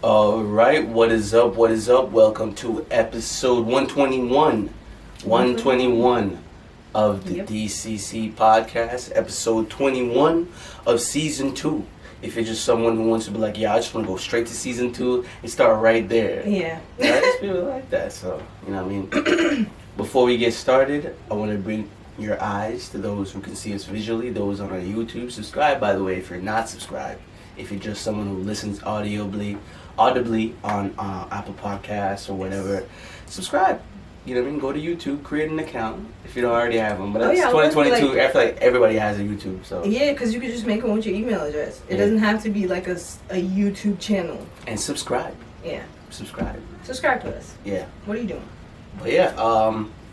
Alright, what is up, welcome to episode 121 of the DCC podcast, episode 21 of season 2. If you're just someone who wants to be like, yeah, I just want to go straight to season 2 and start right there. Yeah. There's people like that, so, you know what I mean? Before we get started, I want to bring your eyes to those who can see us visually, those on our YouTube. Subscribe, by the way, if you're not subscribed. If you're just someone who listens audibly on Apple Podcasts or whatever, subscribe. You know what I mean? Go to YouTube, create an account if you don't already have them. But it's 2022. I feel like everybody has a YouTube. So yeah, because you can just make one with your email address. It doesn't have to be like a YouTube channel. And subscribe. Yeah. Subscribe to us. Yeah. What are you doing? But yeah,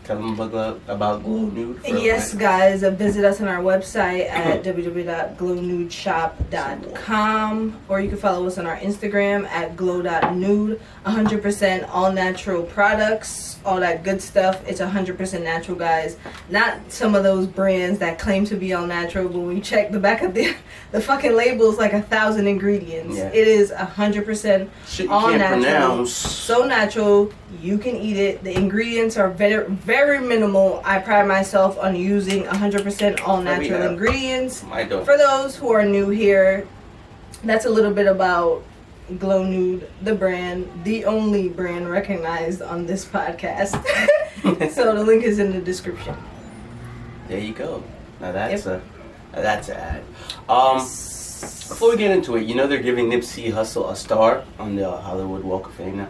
tell them about Glow Nude. Yes, guys, visit us on our website at www.glownudeshop.com, or you can follow us on our Instagram at glow.nude. 100% all natural products, all that good stuff. It's 100% natural, guys. Not some of those brands that claim to be all natural, but when you check the back of the fucking label, it's like 1,000 ingredients. Yeah. It is 100% all natural. Pronounce. So natural, you can eat it. The ingredients are very, very minimal. I pride myself on using 100% all natural ingredients. For those who are new here, that's a little bit about Glow Nude, the brand, the only brand recognized on this podcast. So the link is in the description. There you go. Now that's that's an ad. Before we get into it, you know they're giving Nipsey Hussle a star on the Hollywood Walk of Fame now.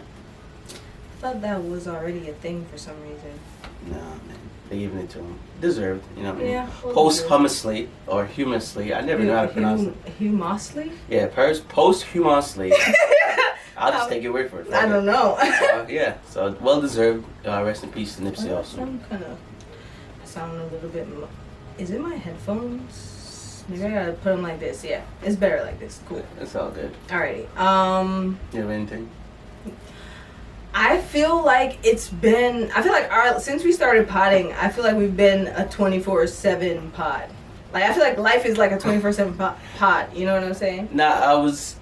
I thought that was already a thing for some reason. No, man. They're giving it to him. Deserved, you know what I mean? Yeah. Posthumously, or humously. I never know how to pronounce it. Humously? Yeah, posthumously. I'll just take your word for it. I don't know. Yeah, so well deserved. Rest in peace to Nipsey Hussle. I'm kind of sound a little bit. Is it my headphones? Maybe I gotta put them like this. Yeah, it's better like this. Cool. It's all good. Alrighty. You have anything? I feel like since we started potting, I feel like we've been a 24/7 pod. Like, I feel like life is like a 24/7 pod. You know what I'm saying? Nah, I was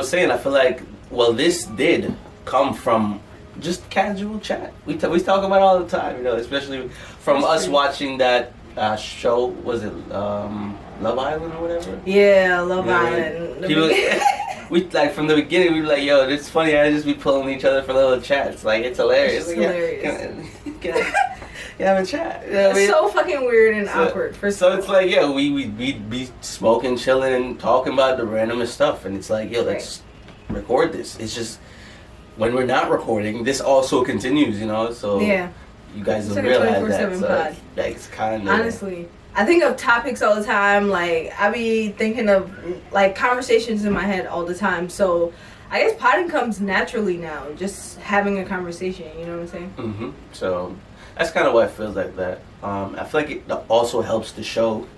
saying, I feel like, well, this did come from just casual chat. We talk about it all the time, you know, especially from us watching that show. Was it Love Island or whatever? Yeah, Love Island. We like from the beginning. We were like, "Yo, it's funny. I just be pulling each other for little chats. Like, it's hilarious. It's hilarious. Can I have a chat? You know what I mean? It's so fucking weird and awkward. So it's like, yeah, we be smoking, chilling, and talking about the randomest stuff. And it's like, yo, let's record this. It's just when we're not recording, this also continues. You know, so yeah, you guys will like realize that. So like, it's kind of honestly. I think of topics all the time. Like, I be thinking of like conversations in my head all the time. So I guess potting comes naturally now. Just having a conversation. You know what I'm saying? Mm-hmm. So that's kind of why it feels like that. I feel like it also helps the show.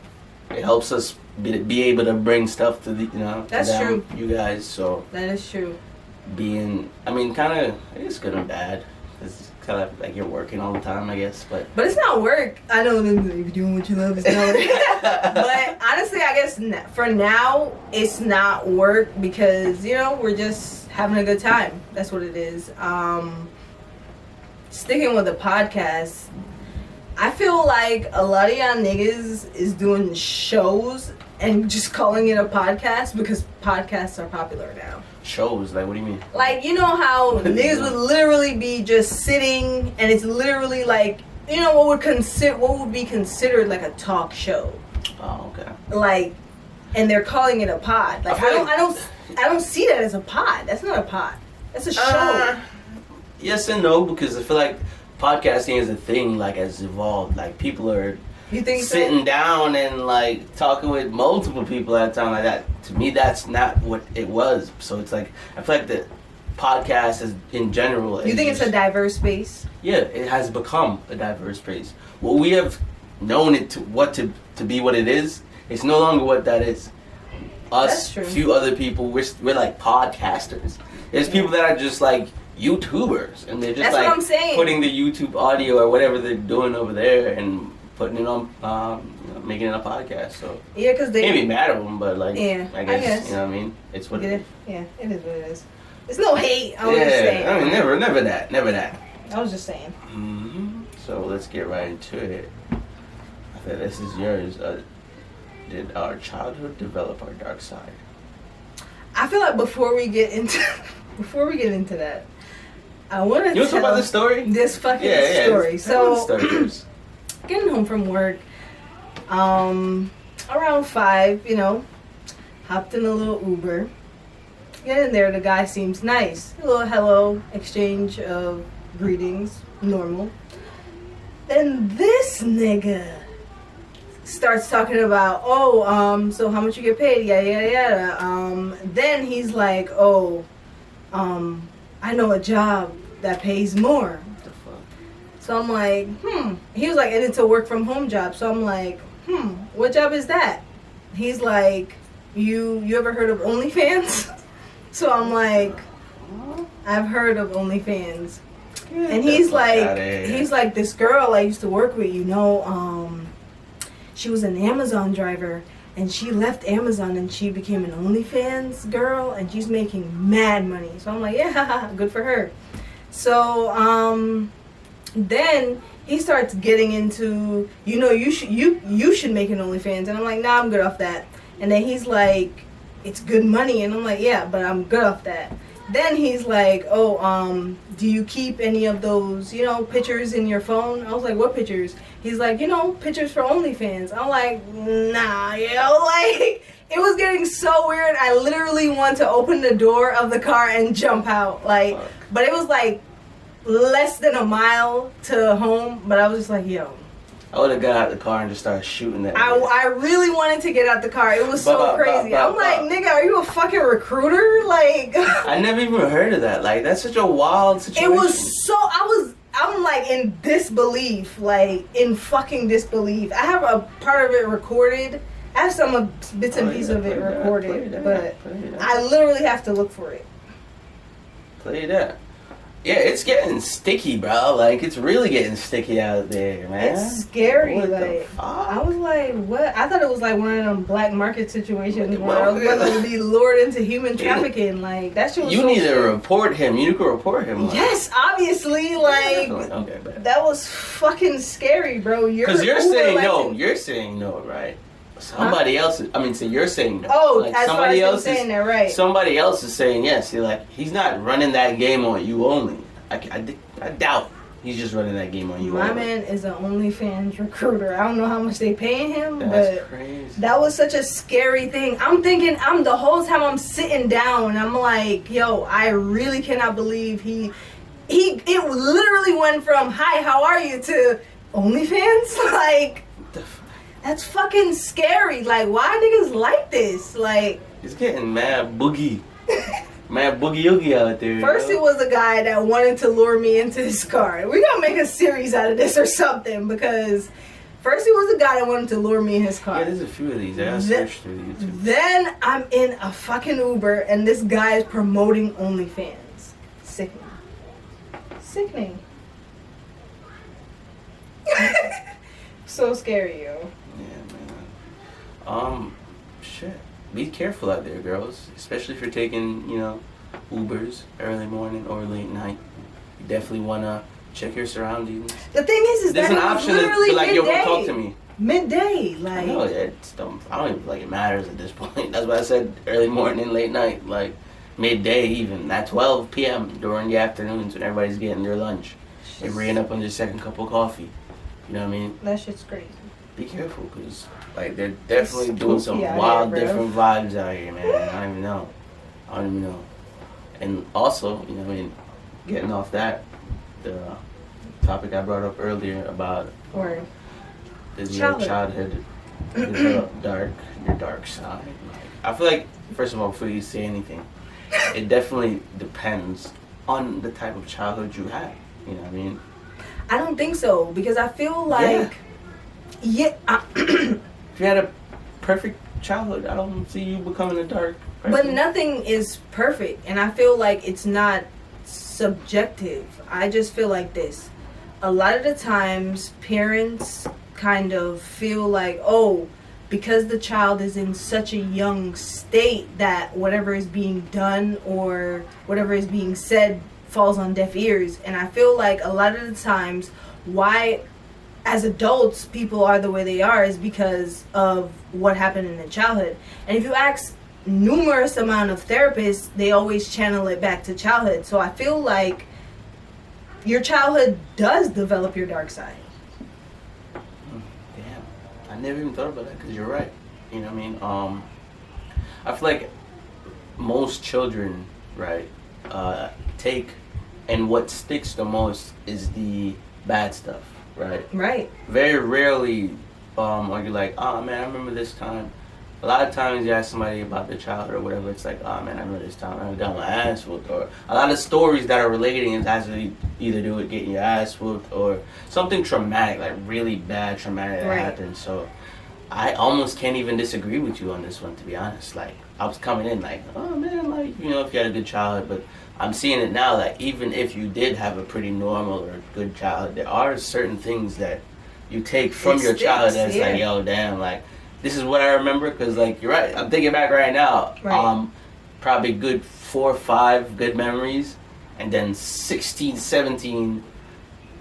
It helps us be able to bring stuff to the that's true. You guys. So that is true. Kind of, it's good and bad. It's kind of like you're working all the time, I guess, but it's not work. I know if you're doing what you love, it's not work. But honestly, I guess for now, it's not work because, you know, we're just having a good time. That's what it is. Sticking with the podcast, I feel like a lot of y'all niggas is doing shows and just calling it a podcast because podcasts are popular now. Shows? Like, what do you mean? Like, you know how niggas would literally be just sitting and it's literally like, you know, what would be considered like a talk show. Oh, okay. Like, and they're calling it a pod. Like, I don't see that as a pod. That's not a pod. That's a show. Yes and no, because I feel like podcasting is a thing, like, has evolved. Like, people are sitting down and like talking with multiple people at a time like that. To me, that's not what it was. So it's like, I feel like the podcast is in general. You think it's a diverse space? Yeah, it has become a diverse space. Well, we have known it to be what it is. It's no longer what that is. Us, a few other people, we're like podcasters. There's people that are just like YouTubers, and they're just putting the YouTube audio or whatever they're doing over there and putting it on, making it a podcast. So yeah, because they can't be mad at them, but like, yeah, I guess you know what I mean. It's what it is. Yeah, it is what it is. It's no hate. I was just saying. I mean, never that. I was just saying. Mm-hmm. So let's get right into it. I think this is yours. Did our childhood develop our dark side? I feel like before we get into that, I want to. You want to talk about this story? This fucking story. So, story getting home from work, around 5, hopped in a little Uber. Getting there, the guy seems nice. A little hello, exchange of greetings, normal. Then this nigga starts talking about, so how much you get paid, yada. Then he's like, I know a job that pays more. What the fuck? So I'm like, He was like, and it's a work from home job. So I'm like, what job is that? He's like, you ever heard of Onlyfans? So I'm like, I've heard of Onlyfans. And he's like, this girl I used to work with, she was an Amazon driver, and she left Amazon and she became an Onlyfans girl, and she's making mad money. So I'm like, yeah, good for her. So then he starts getting into, you should make an Onlyfans, and I'm like, nah, I'm good off that. And then he's like, it's good money, and I'm like, yeah, but I'm good off that. Then he's like, do you keep any of those, pictures in your phone? I was like, what pictures? He's like, pictures for OnlyFans. I'm like, nah, like, it was getting so weird. I literally want to open the door of the car and jump out. Like, but it was like less than a mile to home, but I was just like, yo. I would have got out of the car and just started shooting that. I really wanted to get out the car. It was so crazy. I'm like, nigga, are you a fucking recruiter? Like, I never even heard of that. Like, that's such a wild situation. It was so. I'm like in disbelief, like in fucking disbelief. I have a part of it recorded. I have some bits and pieces of it recorded, but I literally have to look for it. Play that. Yeah, it's getting sticky, bro. Like, it's really getting sticky out there, man. It's scary. What like, the fuck? I was like, what? I thought it was like one of them black market situations where I was going to be lured into human trafficking. Like, that shit was You need to report him. You can report him. Like. Yes, obviously. Like, okay, that was fucking scary, bro. Because you're saying no. You're saying no, right? Somebody else is, so you're saying no. Oh, like as somebody far as else saying that, right. Somebody else is saying yes. You're like, he's not running that game on you only. I doubt he's just running that game on you My only. man is an OnlyFans recruiter. I don't know how much they paying him, That's but crazy. That was such a scary thing. I'm thinking, the whole time I'm sitting down, I'm like, yo, I really cannot believe it literally went from, hi, how are you, to OnlyFans? Like, that's fucking scary. Like, why niggas like this? Like, it's getting mad boogie. Mad boogie oogie out there. First, it was a guy that wanted to lure me into his car. We gotta make a series out of this or something, because first it was a guy that wanted to lure me in his car. Yeah, there's a few of these. I gotta search through the YouTube. Then I'm in a fucking Uber and this guy is promoting OnlyFans. Sickening. So scary, yo. Yeah, man. Shit. Be careful out there, girls. Especially if you're taking, Ubers early morning or late night. You definitely wanna check your surroundings. The thing is there's that an option to be like, yo, come talk to me. Midday, like. No, it's dumb. I don't even feel like it matters at this point. That's why I said early morning, late night, like midday even. At 12 p.m. during the afternoons when everybody's getting their lunch. They're bringing up on their second cup of coffee. You know what I mean? That shit's crazy. Be careful, because like they're definitely doing some wild different vibes out here, man. I don't even know. And also, getting off that, the topic I brought up earlier about is your childhood your dark side. I feel like, first of all, before you say anything, it definitely depends on the type of childhood you had. You know what I mean? I don't think so, because I feel like if you had a perfect childhood, I don't see you becoming a dark person. But nothing is perfect, and I feel like it's not subjective. I just feel like this. A lot of the times, parents kind of feel like, oh, because the child is in such a young state that whatever is being done or whatever is being said falls on deaf ears. And I feel like a lot of the times why as adults people are the way they are is because of what happened in their childhood. And if you ask numerous amount of therapists, they always channel it back to childhood. So I feel like your childhood does develop your dark side. Damn, I never even thought about that, because you're right. You know what I mean? I feel like most children, right, take, and what sticks the most is the bad stuff, right? Right. Very rarely are you like, oh man, I remember this time. A lot of times you ask somebody about their childhood or whatever, it's like, oh man, I remember this time I got my ass whooped. Or a lot of stories that are relating is actually either do with getting your ass whooped or something traumatic, like really bad traumatic that happened. So I almost can't even disagree with you on this one, to be honest. Like, I was coming in like, oh man, like, you know, if you had a good childhood, but I'm seeing it now, like, even if you did have a pretty normal or good childhood, there are certain things that you take from your childhood that's like, yo, damn, like, this is what I remember, because, like, you're right. I'm thinking back right now. Probably good 4 or 5 good memories, and then 16, 17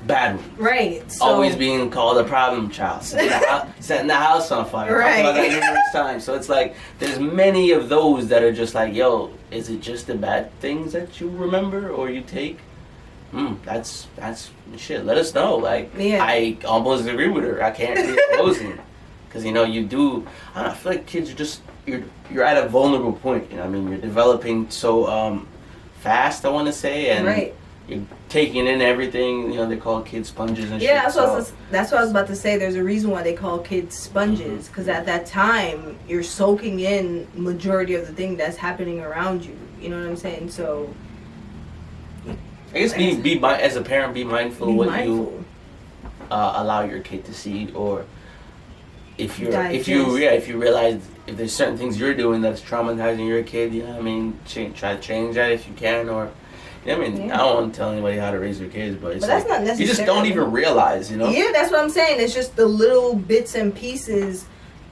bad ones. Right. So, always being called a problem child, setting the house on fire. Right. Talking about that numerous times. So it's like, there's many of those that are just like, yo, is it just the bad things that you remember or you take? That's shit. Let us know. Like, I almost agree with her. I can't be opposing. Because, you know, you do, I don't know, I feel like kids are just, you're at a vulnerable point, you know what I mean? You're developing so fast, I want to say, and you're taking in everything, you know, they call kids sponges and shit. Yeah, that's what I was about to say. There's a reason why they call kids sponges, because at that time, you're soaking in majority of the thing that's happening around you, you know what I'm saying? So, I guess as a parent, be mindful of what you allow your kid to see, or if you realize if there's certain things you're doing that's traumatizing your kid, you know what I mean, try to change that if you can, or you know what I mean. I don't want to tell anybody how to raise their kids, but it's that's not necessary. You just don't even realize, you know. Yeah, that's what I'm saying. It's just the little bits and pieces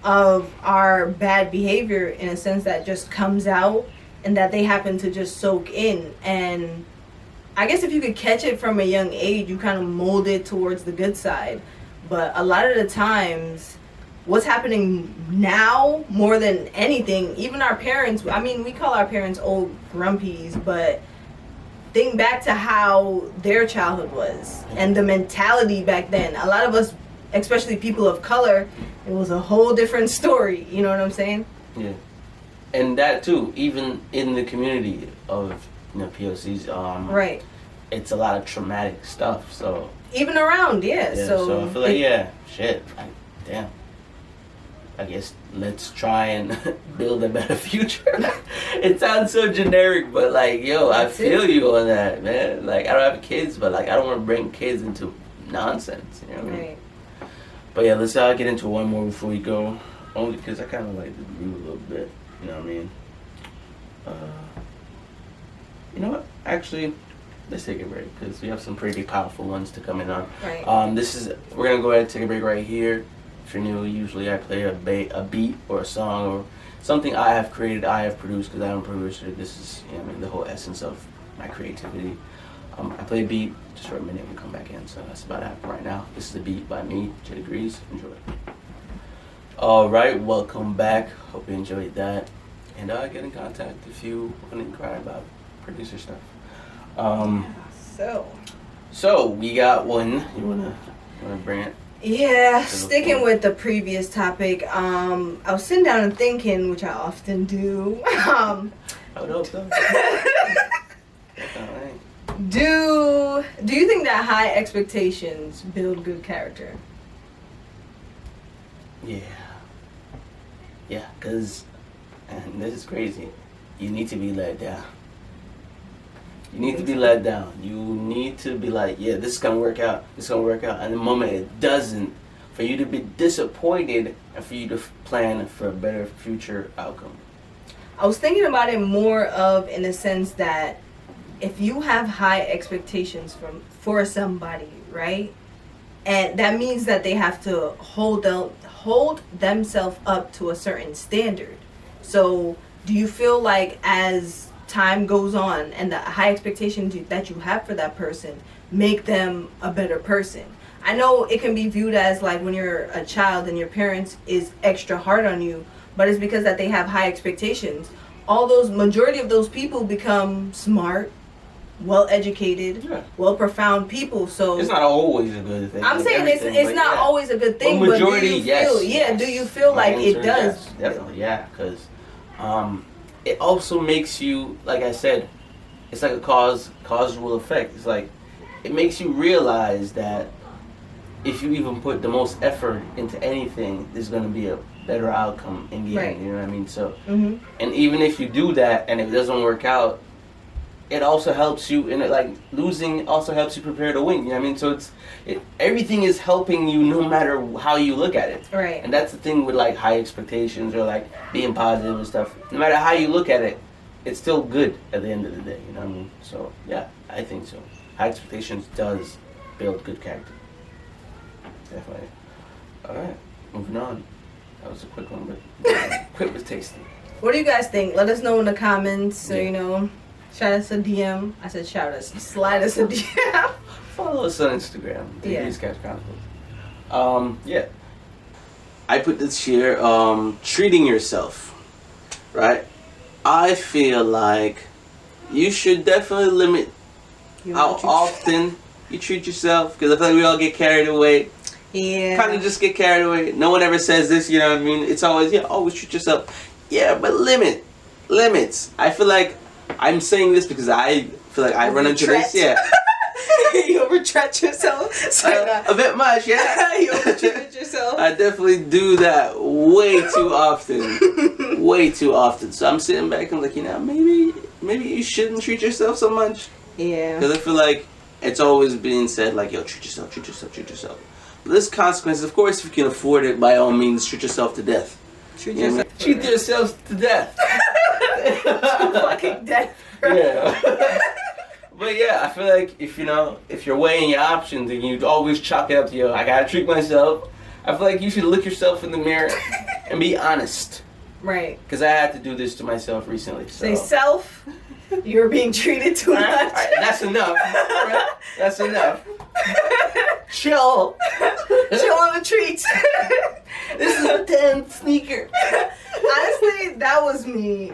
of our bad behavior, in a sense, that just comes out and that they happen to just soak in. And I guess if you could catch it from a young age, you kind of mold it towards the good side. But a lot of the times, what's happening now more than anything, even our parents, I mean, we call our parents old grumpies, but think back to how their childhood was and the mentality back then. A lot of us, especially people of color, it was a whole different story, you know what I'm saying? Yeah. And that too, even in the community of, you know, POCs, it's a lot of traumatic stuff, so even around, so I feel like, damn, I guess let's try and build a better future. It sounds so generic, but like, yo, I feel you on that, man. Like, I don't have kids, but like, I don't want to bring kids into nonsense, you know what I mean? But yeah, let's get into one more before we go, only because I kind of like the groove a little bit, you know what I mean? You know what? Actually, let's take a break, because we have some pretty powerful ones to come in on. We're gonna go ahead and take a break right here. If you're new, usually I play a beat or a song or something I have created, I have produced, because I'm a producer. This is, you know, I mean, the whole essence of my creativity. I play a beat just for a minute and come back in, so that's about to happen right now. This is a beat by me, J Degrees. Enjoy. Alright, welcome back. Hope you enjoyed that. And get in contact if you want to inquire about producer stuff. So we got one. You wanna bring it? Yeah, sticking with the previous topic, I was sitting down and thinking, which I often do. I would hope so. Do you think that high expectations build good character? Yeah, because, and this is crazy, you need to be let down. You need to be let down. You need to be like, yeah, this is going to work out. This is going to work out. And the moment it doesn't, for you to be disappointed and for you to plan for a better future outcome. I was thinking about it more of in the sense that if you have high expectations for somebody, right? And that means that they have to hold themselves up to a certain standard. So do you feel like as time goes on and the high expectations that you have for that person make them a better person? I know it can be viewed as like when you're a child and your parents is extra hard on you, but it's because that they have high expectations. Majority of those people become smart, well-educated, well-profound people. So it's not always a good thing. I'm saying it's not always a good thing, but majority, do you feel like it does? Yes, definitely, yeah, because it also makes you, like I said, it's like a causal effect. It's like it makes you realize that if you even put the most effort into anything, there's going to be a better outcome in the end. You know what I mean? So, and even if you do that and it doesn't work out, it also helps you, and like losing also helps you prepare to win. You know what I mean? So everything is helping you no matter how you look at it. Right. And that's the thing with like high expectations or like being positive and stuff. No matter how you look at it, it's still good at the end of the day. You know what I mean? So yeah, I think so. High expectations does build good character. Definitely. All right, moving on. That was a quick one, but quick was tasty. What do you guys think? Let us know in the comments. So you know. Shout us a DM. I said shout us. Slide us a DM. Follow us on Instagram. CouchChronicles. Yeah. I put this here, treating yourself. Right? I feel like you should definitely limit how often you treat yourself. Because I feel like we all get carried away. Yeah. Kind of just get carried away. No one ever says this, you know what I mean? It's always, always treat yourself. Yeah, but limits. I feel like I'm saying this because I feel like I run into this. Yeah. You overstretch yourself. A bit much, yeah. You overstretch yourself. I definitely do that way too often. Way too often. So I'm sitting back and I'm like, maybe you shouldn't treat yourself so much. Yeah. Because I feel like it's always being said like, yo, treat yourself. But there's consequences. Of course, if you can afford it, by all means, treat yourself to death. Treat yourselves to death. Fucking death. Yeah. But yeah, I feel like if you're weighing your options and you always chalk it up to I gotta treat myself, I feel like you should look yourself in the mirror and be honest. Right. Because I had to do this to myself recently. So. Say self, you're being treated too much. All right, that's enough. Right? That's enough. Chill. Chill on the treats. This is a 10 sneaker. Honestly, that was me,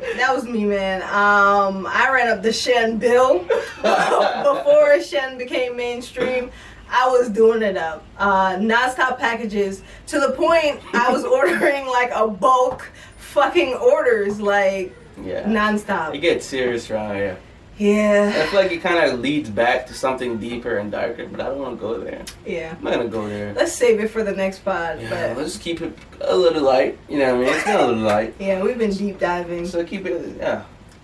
man. I ran up the Shen bill before Shen became mainstream. I was doing it up, non-stop packages to the point I was ordering like a bulk fucking orders, like non-stop. It gets serious around here. Yeah. I feel like it kind of leads back to something deeper and darker, but I don't want to go there. Yeah. I'm not going to go there. Let's save it for the next pod. Yeah, but let's just keep it a little light. You know what I mean? It's been a little light. Yeah, we've been deep diving. So keep it,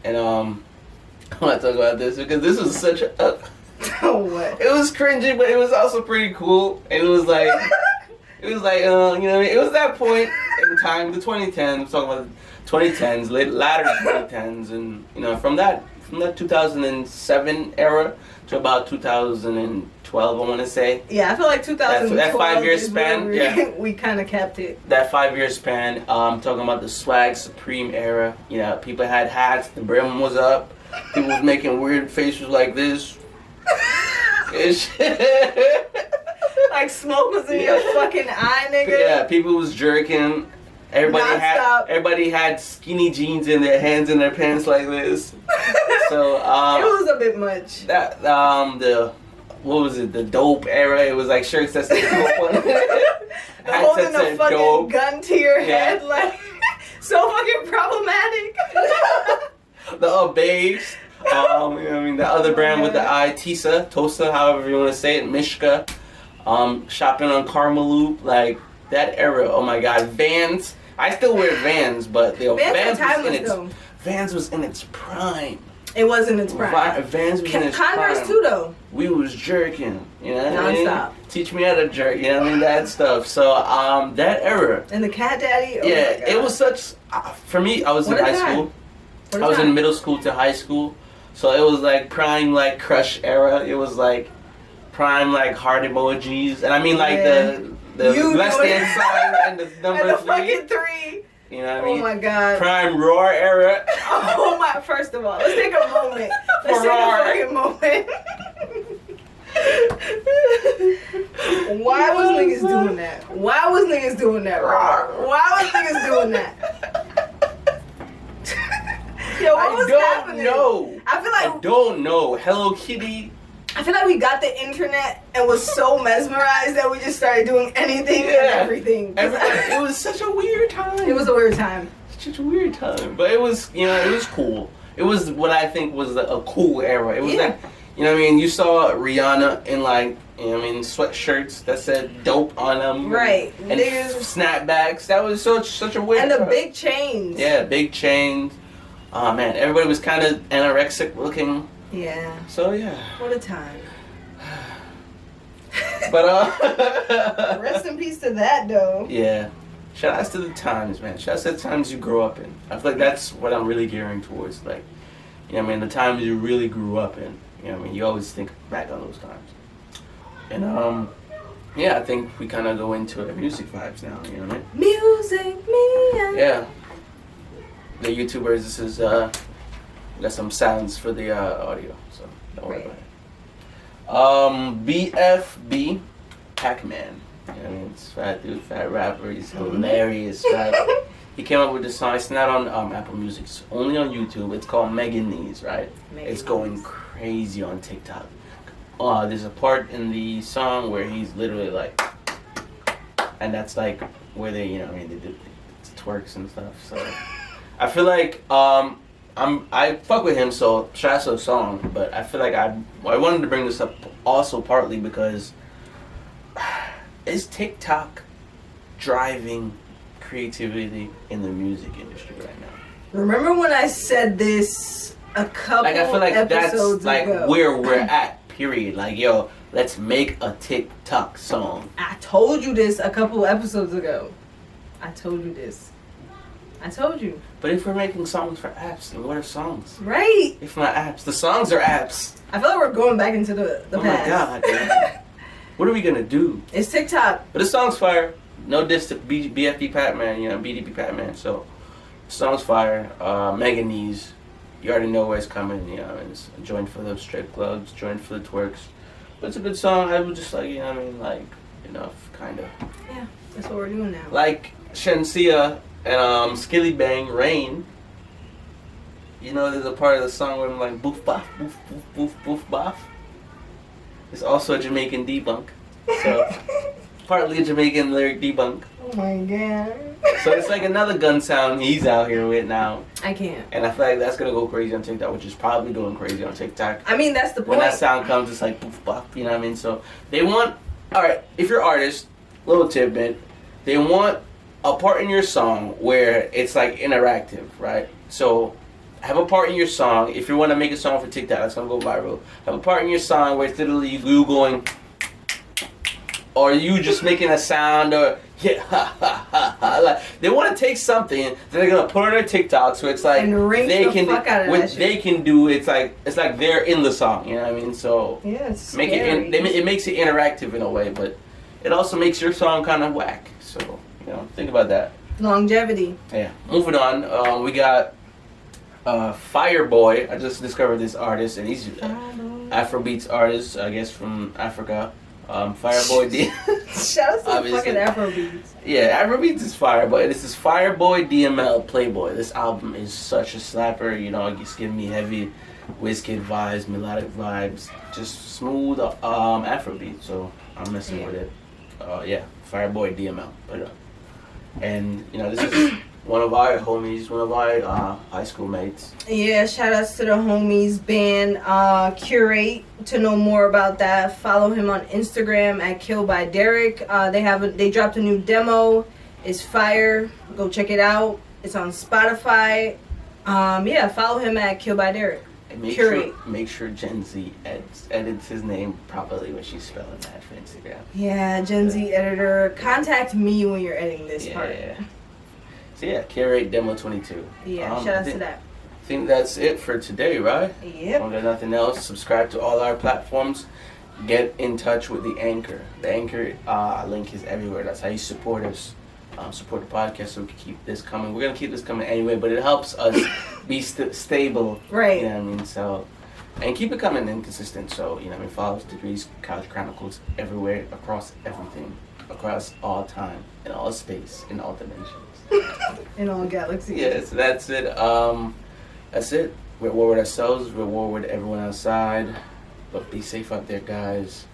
And I want to talk about this because this was such a... What? It was cringy, but it was also pretty cool. And it was like... you know what I mean? It was that point in time, the 2010s, I'm talking about 2010s, latter 2010s, and, from that 2007 era to about 2012, I want to say. Yeah, I feel like 2012. That 5-year span, we kind of kept it. That 5-year span, I'm talking about the swag supreme era. People had hats, the brim was up, people was making weird faces like this. Like smoke was in your fucking eye, nigga. Yeah, people was jerking. Everybody had skinny jeans in their hands in their pants like this. So it was a bit much. That what was it? The dope era. It was like shirts that said dope on it. Holding a fucking dope gun to your head, like so fucking problematic. The babes. The other brand with the I, Tosa, however you want to say it, Mishka. Shopping on Karmaloop, like that era. Oh my God, Vans. I still wear Vans, but Vans was in its prime. It was in its prime. Vans was in its Converse prime. too, though. We was jerking, Non-stop. Teach me how to jerk, that stuff. So, that era. And the Cat Daddy. Oh yeah, it was such. For me, I was in high school. I was in middle school to high school, so it was like prime, like crush era. It was like prime like heart emojis, and I mean like the less than sign and the number and the 3. fucking 3. You know what I mean? Oh my god. Prime roar era. Oh my! First of all, let's take a moment. Let's take a fucking moment. Why was niggas doing that? Why was niggas doing that, bro? Why was niggas doing that? Yo, what was happening? I don't know. Hello Kitty. I feel like we got the internet and was so mesmerized that we just started doing anything and everything. It was such a weird time. It was a weird time. Such a weird time. But it was, it was cool. It was what I think was a cool era. It was like, you know what I mean? You saw Rihanna in like, sweatshirts that said dope on them. Right. And snapbacks. That was such a weird And the time. big chains. Yeah, big chains. Oh man, everybody was kind of anorexic looking. Yeah. So yeah. What a time. But rest in peace to that though. Yeah. Shout outs to the times, man. Shout outs to the times you grow up in. I feel like that's what I'm really gearing towards. Like, the times you really grew up in. You always think back on those times. And I think we kind of go into music vibes now. You know what I mean? Music, me. Yeah. The YouTubers, this is got some sounds for the audio, so don't worry about it. Bfb Da Packman. It's fat dude, fat rapper. He's hilarious. Right? He came up with this song. It's not on Apple Music. It's only on YouTube. It's called Meagan Knees. Right? It's going crazy on TikTok. There's a part in the song where he's literally like, and that's like where they, they do twerks and stuff. So I feel like I fuck with him, so shout out to the song. But I feel like I wanted to bring this up also partly because is TikTok driving creativity in the music industry right now? Remember when I said this a couple I feel like episodes that's ago? Like where we're at. Period. Like, yo, let's make a TikTok song. I told you this a couple episodes ago. I told you this. I told you. But if we're making songs for apps, then what are songs? Right. If not apps, the songs are apps. I feel like we're going back into the past. Oh my god, man. What are we gonna do? It's TikTok. But the song's fire. No diss to Bfb Da Packman, BDP Packman. So, the song's fire. Meagan Knees. You already know where it's coming. It's a joint for the strip clubs, joint for the twerks. But it's a good song. I was just like, like enough, kind of. Yeah, that's what we're doing now. Like Shensia and Skilly Bang Rain. There's a part of the song where I'm like boof baf, boof boof boof boof baf. It's also a Jamaican debunk. So partly a Jamaican lyric debunk. Oh my god. So it's like another gun sound he's out here with now. I can't. And I feel like that's gonna go crazy on TikTok, which is probably going crazy on TikTok. I mean, that's the point. When that sound comes, it's like poof bop, you know what I mean? So they want, alright, if you're an artist, little tidbit, they want a part in your song where it's like interactive, right? So have a part in your song, if you want to make a song for TikTok that's gonna go viral, have a part in your song where it's literally you going, or you just making a sound, or yeah, ha ha ha ha. Like, they want to take something that they're gonna put on their TikTok, so it's like they can what they can do. It's like they're in the song, you know what I mean? So yeah, it's make scary. it makes it interactive in a way, but it also makes your song kind of whack. So think about that. Longevity. Yeah. Moving on, we got Fireboy. I just discovered this artist, and he's Afrobeats artist, I guess from Africa. Fireboy D. Shout out to fucking Afrobeats. Yeah, Afrobeats is fire, but this is Fireboy DML Playboy. This album is such a slapper. It's giving me heavy Wizkid vibes, melodic vibes, just smooth Afrobeat. So I'm messing with it. Fireboy DML. Put it up. And this is one of our homies, one of our high school mates. Yeah, shout outs to the homies band Curate. To know more about that, follow him on Instagram at Kill by Derek. They dropped a new demo. It's fire. Go check it out. It's on Spotify. Follow him at Kill by Derek. And make sure Gen Z edits his name properly when she's spelling that for Instagram. Yeah, Gen Z editor. Contact me when you're editing this part. Yeah. So Curate Demo 22. Yeah, shout out to that. I think that's it for today, right? Yep. Don't got nothing else. Subscribe to all our platforms. get in touch with the Anchor. The Anchor link is everywhere. That's how you support us. Support the podcast so we can keep this coming. We're going to keep this coming anyway, but it helps us be stable. Right. You know what I mean? So, and keep it coming and consistent. So, you know what I mean? Follow us, Degrees, Couch Chronicles, everywhere, across everything, across all time, in all space, in all dimensions. In all galaxies. Yeah, so that's it. That's it. We're at war with ourselves, we're at war with everyone outside. But be safe out there, guys.